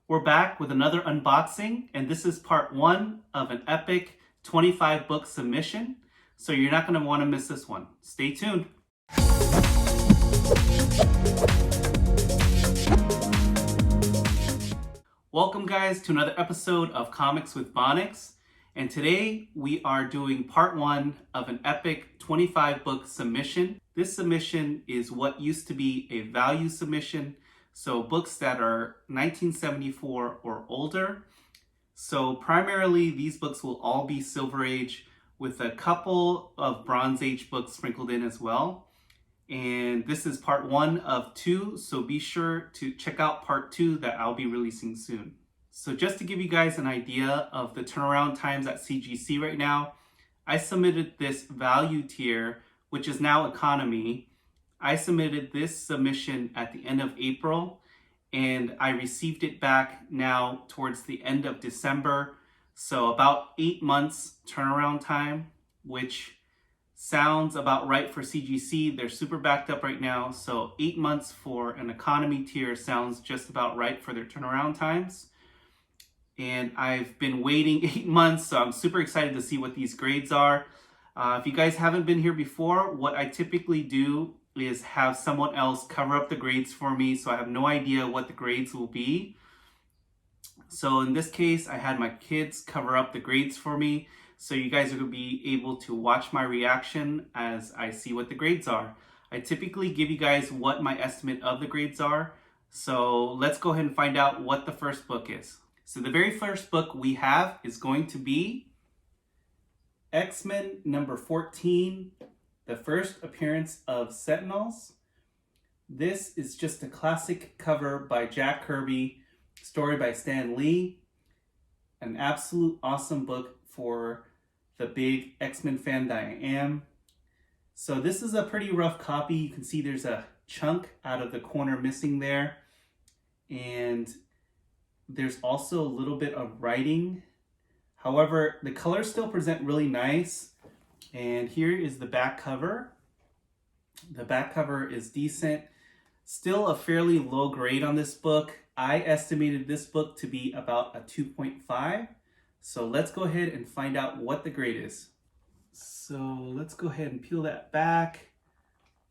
We're back with another unboxing, and this is part one of an epic 25 book submission. So you're not going to want to miss this one. Stay tuned. Welcome guys to another episode of Comics with Bonix. And today we are doing part one of an epic 25 book submission. This submission is what used to be a value submission. So books that are 1974 or older. So primarily these books will all be Silver Age with a couple of Bronze Age books sprinkled in as well. And this is part one of two, so be sure to check out part two that I'll be releasing soon. So just to give you guys an idea of the turnaround times at CGC right now, I submitted this value tier, which is now economy. I submitted this submission at the end of April, and I received it back now towards the end of December. So about 8 months turnaround time, which sounds about right for CGC. They're super backed up right now. So 8 months for an economy tier sounds just about right for their turnaround times. And I've been waiting 8 months, so I'm super excited to see what these grades are. If you guys haven't been here before, what I typically do is have someone else cover up the grades for me, so I have no idea what the grades will be. So in this case, I had my kids cover up the grades for me, so you guys are going to be able to watch my reaction as I see what the grades are. I typically give you guys what my estimate of the grades are, so let's go ahead and find out what the first book is. So the very first book we have is going to be X-Men number 14, the first appearance of Sentinels. This is just a classic cover by Jack Kirby, story by Stan Lee. An absolute awesome book for the big X-Men fan that I am. So this is a pretty rough copy. You can see there's a chunk out of the corner missing there. And there's also a little bit of writing. However, the colors still present really nice. And here is the back cover. The back cover is decent. Still a fairly low grade on this book. I estimated this book to be about a 2.5. So let's go ahead and find out what the grade is. So let's go ahead and peel that back.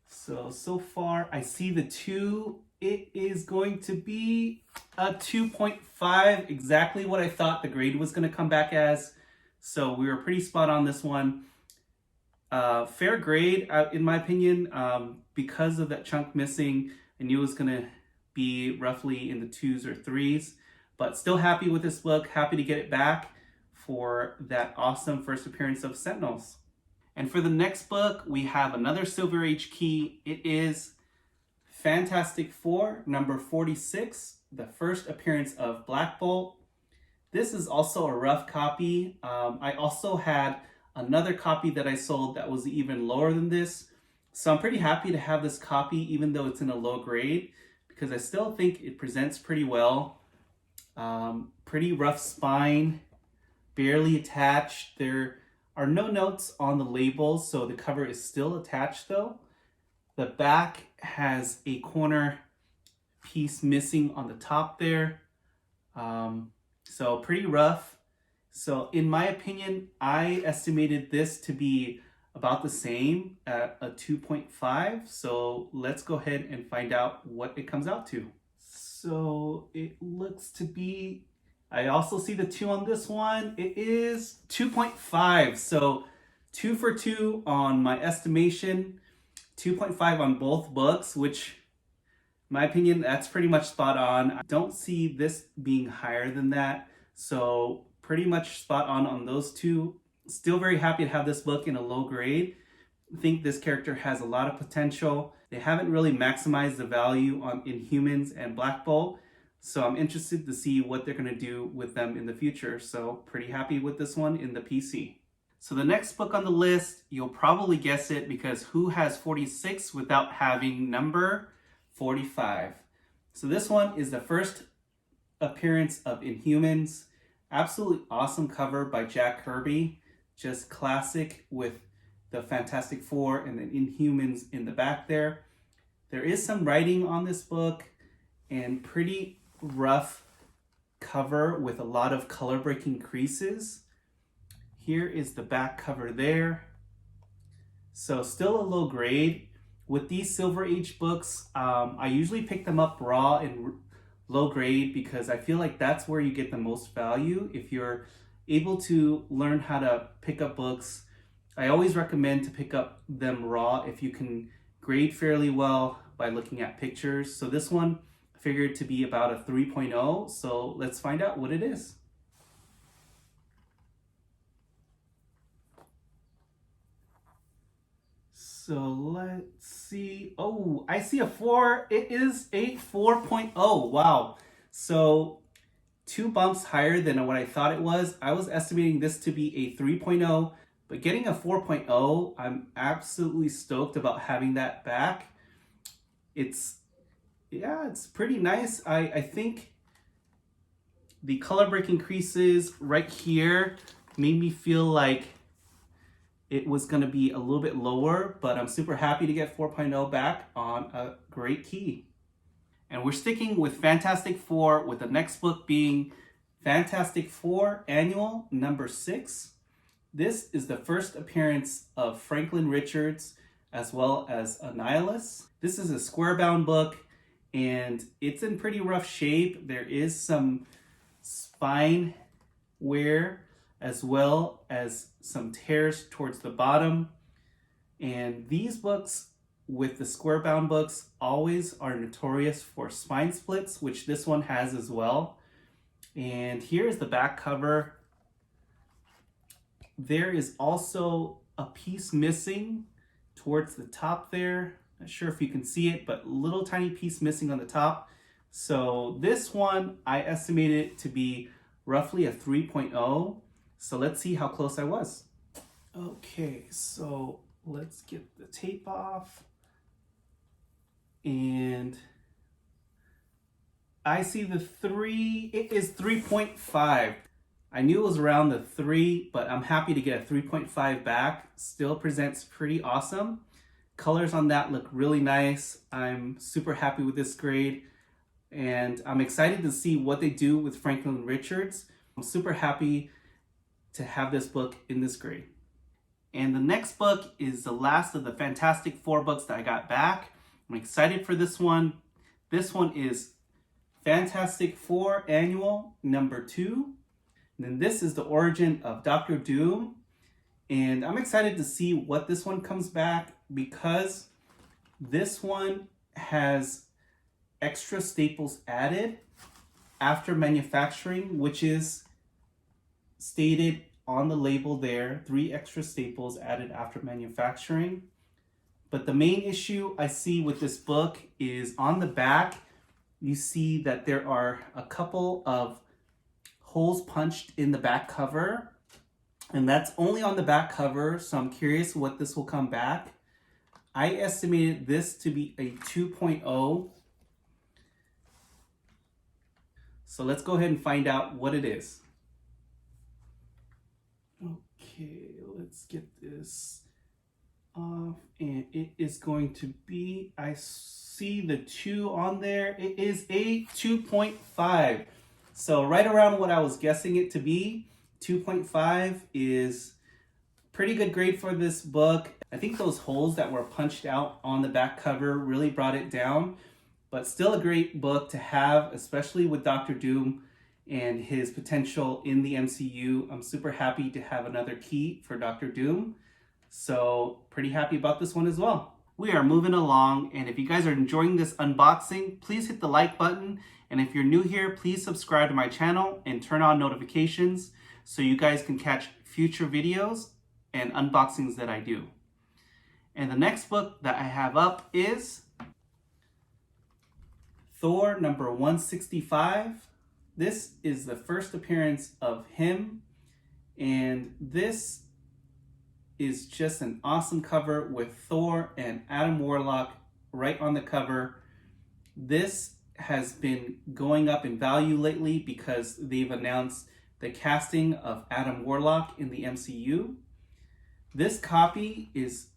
So far I see the 2. It is going to be a 2.5, exactly what I thought the grade was going to come back as. So we were pretty spot on this one. Fair grade, in my opinion, because of that chunk missing. I knew it was going to be roughly in the 2s or 3s, but still happy with this book. Happy to get it back for that awesome first appearance of Sentinels. And for the next book, we have another Silver Age key. It is Fantastic Four, number 46, the first appearance of Black Bolt. This is also a rough copy. I also had another copy that I sold that was even lower than this. So I'm pretty happy to have this copy, even though it's in a low grade, because I still think it presents pretty well. Pretty rough spine, barely attached. There are no notes on the labels, so the cover is still attached though. The back has a corner piece missing on the top there. So pretty rough. So in my opinion, I estimated this to be about the same at a 2.5. So let's go ahead and find out what it comes out to. So it looks to be, I also see the 2 on this one. It is 2.5. So 2 for 2 on my estimation. 2.5 on both books, which in my opinion, that's pretty much spot on. I don't see this being higher than that. So pretty much spot on those two. Still very happy to have this book in a low grade. I think this character has a lot of potential. They haven't really maximized the value on Inhumans and Black Bolt. So I'm interested to see what they're going to do with them in the future. So pretty happy with this one in the PC. So the next book on the list, you'll probably guess it, because who has 46 without having number 45? So this one is the first appearance of Inhumans. Absolutely awesome cover by Jack Kirby. Just classic with the Fantastic Four and then Inhumans in the back there. There is some writing on this book and pretty rough cover with a lot of color breaking creases. Here is the back cover there. So still a low grade. With these Silver Age books, I usually pick them up raw and low grade because I feel like that's where you get the most value. If you're able to learn how to pick up books, I always recommend to pick up them raw if you can grade fairly well by looking at pictures. So this one I figured to be about a 3.0, so let's find out what it is. So let's see. Oh, I see a 4. It is a 4.0. Wow. So 2 bumps higher than what I thought it was. I was estimating this to be a 3.0, but getting a 4.0, I'm absolutely stoked about having that back. It's pretty nice. I think the color breaking creases right here made me feel like it was going to be a little bit lower, but I'm super happy to get 4.0 back on a great key. And we're sticking with Fantastic Four, with the next book being Fantastic Four Annual number 6. This is the first appearance of Franklin Richards as well as Annihilus. This is a square bound book and it's in pretty rough shape. There is some spine wear as well as some tears towards the bottom. And these books with the square bound books always are notorious for spine splits, which this one has as well. And here's the back cover. There is also a piece missing towards the top there. Not sure if you can see it, but little tiny piece missing on the top. So this one, I estimated it to be roughly a 3.0. So let's see how close I was. Okay, so let's get the tape off. And I see the 3, it is 3.5. I knew it was around the 3, but I'm happy to get a 3.5 back. Still presents pretty awesome. Colors on that look really nice. I'm super happy with this grade. And I'm excited to see what they do with Franklin Richards. I'm super happy to have this book in this grade. And the next book is the last of the Fantastic Four books that I got back. I'm excited for this one. This one is Fantastic Four Annual number 2. And then this is the origin of Dr. Doom. And I'm excited to see what this one comes back because this one has extra staples added after manufacturing, which is stated on the label there, 3 extra staples added after manufacturing. But the main issue I see with this book is on the back, you see that there are a couple of holes punched in the back cover, and that's only on the back cover, so I'm curious what this will come back. I estimated this to be a 2.0. So let's go ahead and find out what it is. Okay, let's get this off, and it is going to be, I see the 2 on there. It is a 2.5. So right around what I was guessing it to be. 2.5 is pretty good grade for this book. I think those holes that were punched out on the back cover really brought it down, but still a great book to have, especially with Dr. Doom and his potential in the MCU. I'm super happy to have another key for Dr. Doom. So pretty happy about this one as well. We are moving along, and if you guys are enjoying this unboxing, please hit the like button. And if you're new here, please subscribe to my channel and turn on notifications so you guys can catch future videos and unboxings that I do. And the next book that I have up is Thor number 165. This is the first appearance of him, and this is just an awesome cover with Thor and Adam Warlock right on the cover. This has been going up in value lately because they've announced the casting of Adam Warlock in the MCU. This copy is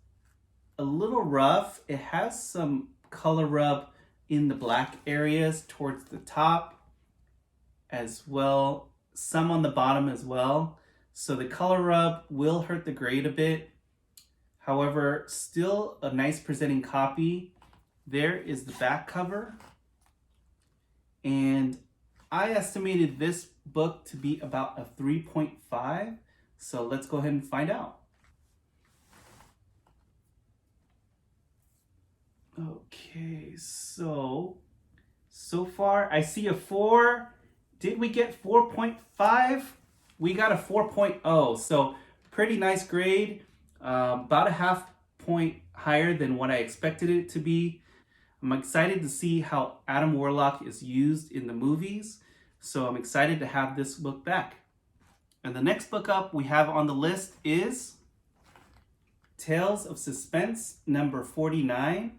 a little rough. It has some color rub in the black areas towards the top. as well, some on the bottom as well. So the color rub will hurt the grade a bit. However, still a nice presenting copy. There is the back cover. And I estimated this book to be about a 3.5. So let's go ahead and find out. Okay, so far I see a 4. Did we get 4.5? We got a 4.0, so pretty nice grade. About a half point higher than what I expected it to be. I'm excited to see how Adam Warlock is used in the movies, so I'm excited to have this book back. And the next book up we have on the list is Tales of Suspense number 49.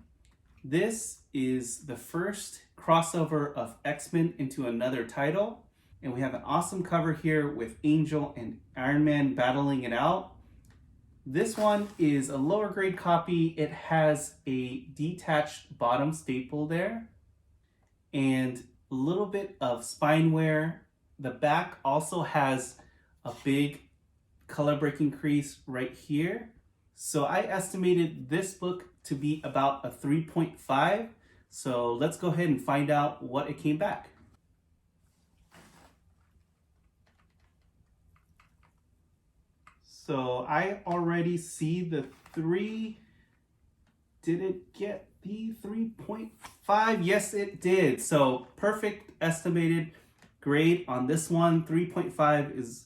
This is the first crossover of X-Men into another title. And we have an awesome cover here with Angel and Iron Man battling it out. This one is a lower grade copy. It has a detached bottom staple there and a little bit of spine wear. The back also has a big color breaking crease right here. So I estimated this book to be about a 3.5. So let's go ahead and find out what it came back. So I already see the 3. Did it get the 3.5? Yes, it did. So perfect estimated grade on this one. 3.5 is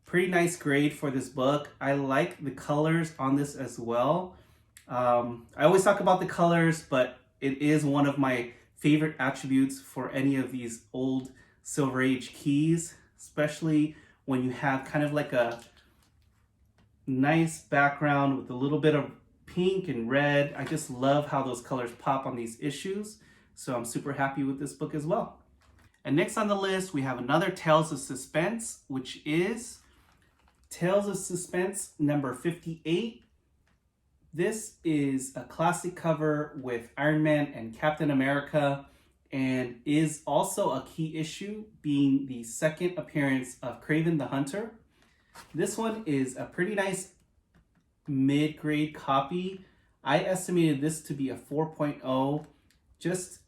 pretty nice grade for this book. I like the colors on this as well. I always talk about the colors, but it is one of my favorite attributes for any of these old Silver Age keys, especially when you have kind of like a nice background with a little bit of pink and red. I just love how those colors pop on these issues. So I'm super happy with this book as well. And next on the list, we have another Tales of Suspense, which is Tales of Suspense number 58. This is a classic cover with Iron Man and Captain America and is also a key issue, being the second appearance of Kraven the Hunter. This one is a pretty nice mid-grade copy. I estimated this to be a 4.0. Just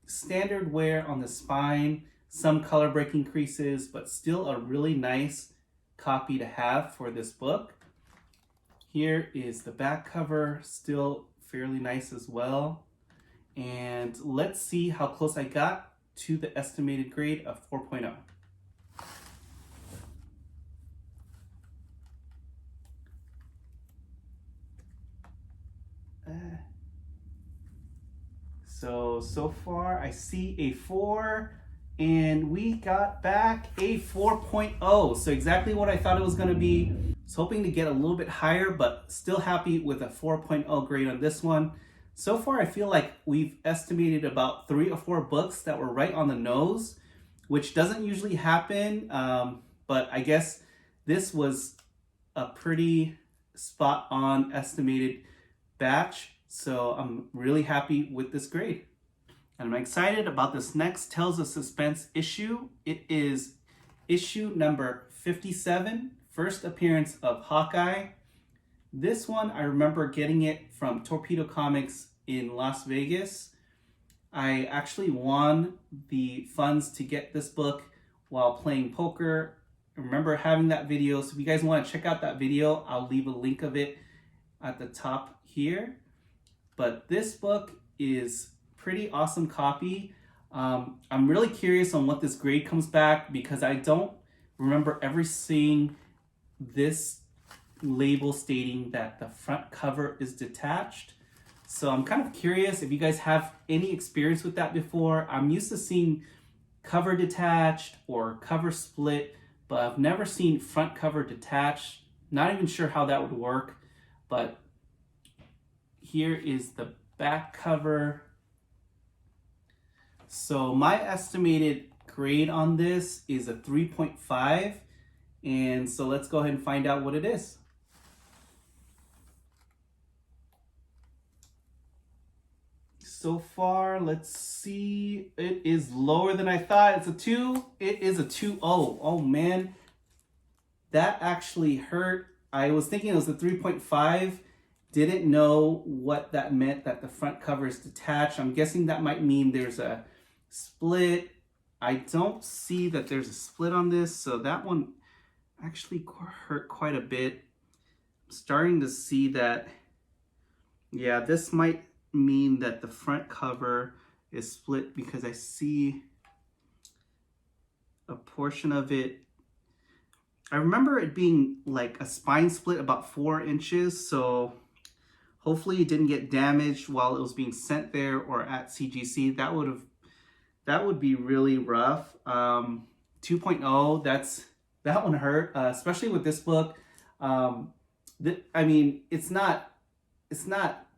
standard wear on the spine, some color breaking creases, but still a really nice copy to have for this book. Here is the back cover, still fairly nice as well. And let's see how close I got to the estimated grade of 4.0. So far I see a 4 and we got back a 4.0. So exactly what I thought it was going to be. I was hoping to get a little bit higher, but still happy with a 4.0 grade on this one. So far I feel like we've estimated about 3 or 4 books that were right on the nose, which doesn't usually happen. But I guess this was a pretty spot on estimated batch. So I'm really happy with this grade. And I'm excited about this next Tales of Suspense issue. It is issue number 57, first appearance of Hawkeye. This one, I remember getting it from Torpedo Comics in Las Vegas. I actually won the funds to get this book while playing poker. I remember having that video. So if you guys want to check out that video, I'll leave a link of it at the top here. But this book is pretty awesome copy. I'm really curious on what this grade comes back because I don't remember ever seeing this label stating that the front cover is detached. So I'm kind of curious if you guys have any experience with that before. I'm used to seeing cover detached or cover split, but I've never seen front cover detached. Not even sure how that would work, but here is the back cover. So my estimated grade on this is a 3.5. And so let's go ahead and find out what it is. so far. Let's see. It is lower than I thought. It's a 2. It is a 2.0. Oh man, that actually hurt. I was thinking it was a 3.5. Didn't know what that meant, that the front cover is detached. I'm guessing that might mean there's a split. I don't see that there's a split on this, so that one actually hurt quite a bit. I'm starting to see that, yeah, this might mean that the front cover is split because I see a portion of it. I remember it being like a spine split about 4 inches, so hopefully it didn't get damaged while it was being sent there or at CGC. That would be really rough. 2.0, that one hurt, especially with this book. I mean, it's not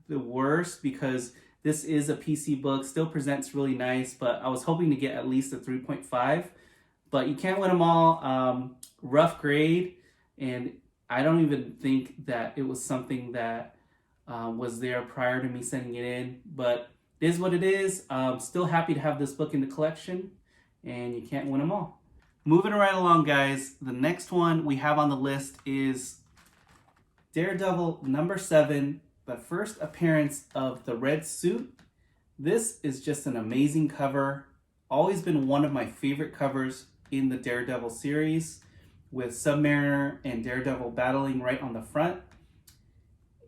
the worst because this is a PC book, still presents really nice, but I was hoping to get at least a 3.5, but you can't win them all. Rough grade, and I don't even think that it was something that was there prior to me sending it in, but it is what it is. Still happy to have this book in the collection, and you can't win them all. Moving right along, guys, the next one we have on the list is Daredevil number 7, the first appearance of the red suit. This is just an amazing cover. Always been one of my favorite covers in the Daredevil series, with Submariner and Daredevil battling right on the front.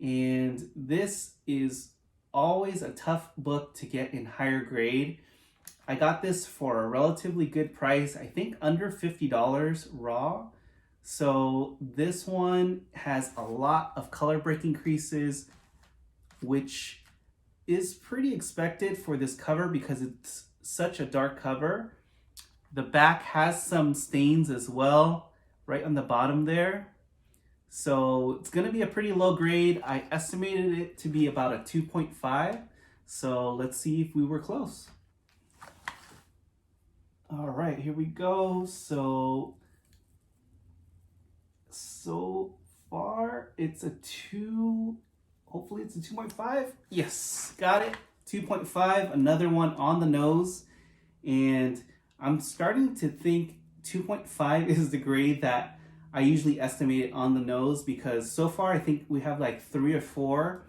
And this is always a tough book to get in higher grade. I got this for a relatively good price, I think under $50 raw. So this one has a lot of color breaking creases, which is pretty expected for this cover because it's such a dark cover. The back has some stains as well, right on the bottom there. So it's going to be a pretty low grade. I estimated it to be about a 2.5. So let's see if we were close. All right, here we go. So far it's a 2. Hopefully it's a 2.5. Yes, got it. 2.5, another one on the nose. And I'm starting to think 2.5 is the grade that I usually estimate it on the nose, because so far I think we have like 3 or 4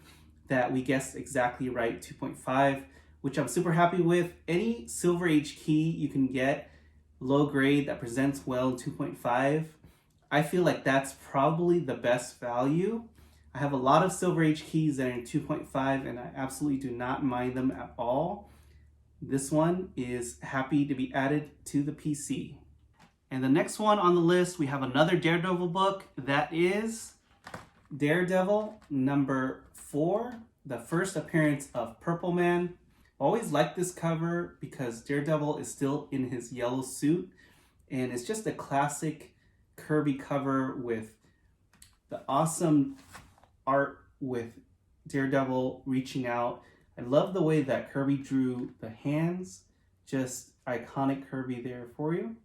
that we guessed exactly right, 2.5, which I'm super happy with. Any Silver Age key you can get low grade that presents well in 2.5, I feel like that's probably the best value. I have a lot of Silver Age keys that are in 2.5 and I absolutely do not mind them at all. This one is happy to be added to the PC. And the next one on the list, we have another Daredevil book. That is Daredevil number 4, the first appearance of Purple Man. Always liked this cover because Daredevil is still in his yellow suit, and it's just a classic Kirby cover with the awesome art with Daredevil reaching out. I love the way that Kirby drew the hands, just iconic Kirby there for you.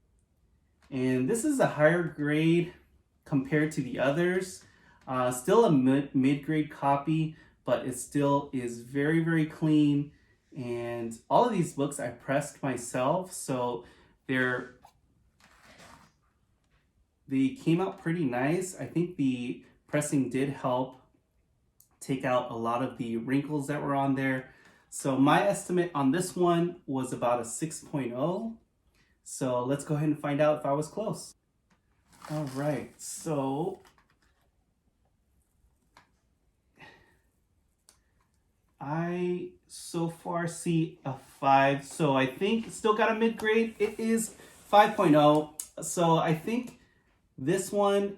And this is a higher grade compared to the others. Still a mid-grade copy, but it still is very, very clean. And all of these books I pressed myself, so they came out pretty nice. I think the pressing did help take out a lot of the wrinkles that were on there. So my estimate on this one was about a 6.0. So let's go ahead and find out if I was close. All right, so I so far see a 5. So I think it's still got a mid-grade. It is 5.0. So I think this one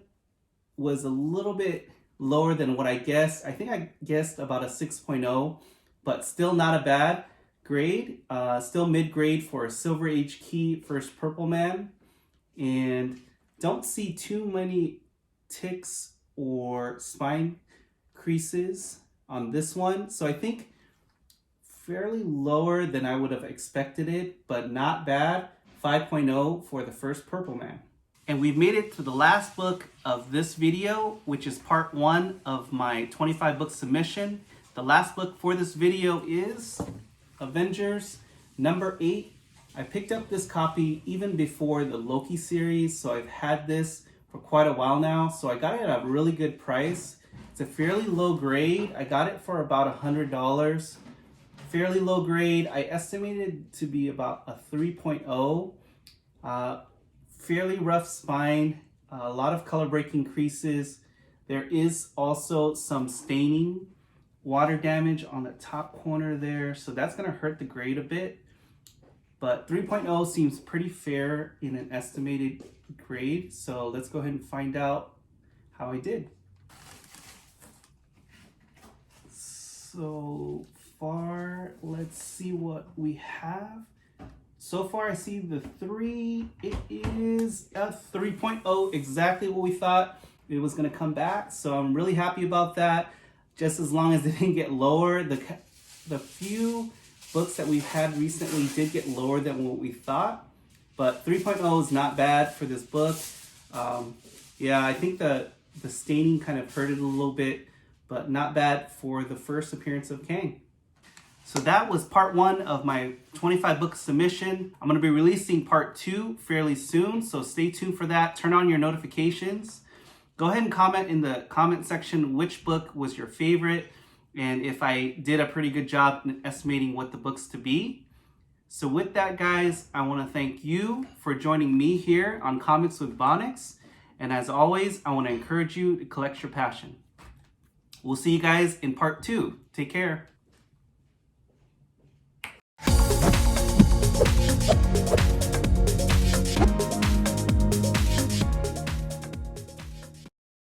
was a little bit lower than what I guessed. I think I guessed about a 6.0, but still not a bad grade. Still mid-grade for a Silver Age key first Purple Man. And don't see too many ticks or spine creases on this one. So I think fairly lower than I would have expected it, but not bad. 5.0 for the first Purple Man. And we've made it to the last book of this video, which is part 1 of my 25 book submission. The last book for this video is Avengers number 8. I picked up this copy even before the Loki series, so I've had this for quite a while now. So I got it at a really good price. It's a fairly low grade. I got it for about $100. Fairly low grade. I estimated to be about a 3.0. Fairly rough spine. A lot of color breaking creases. There is also some staining, water damage on the top corner there, so that's going to hurt the grade a bit. But 3.0 seems pretty fair in an estimated grade, so let's go ahead and find out how I did. So far, let's see what we have. So far, I see the 3. It is a 3.0, exactly what we thought it was going to come back. So I'm really happy about that. Just as long as it didn't get lower. The few books that we've had recently did get lower than what we thought. But 3.0 is not bad for this book. Yeah, I think the staining kind of hurt it a little bit, but not bad for the first appearance of Kang. So that was part 1 of my 25 book submission. I'm going to be releasing part 2 fairly soon, so stay tuned for that. Turn on your notifications. Go ahead and comment in the comment section which book was your favorite and if I did a pretty good job in estimating what the book's to be. So with that, guys, I want to thank you for joining me here on Comics with Bonix. And as always, I want to encourage you to collect your passion. We'll see you guys in part 2. Take care.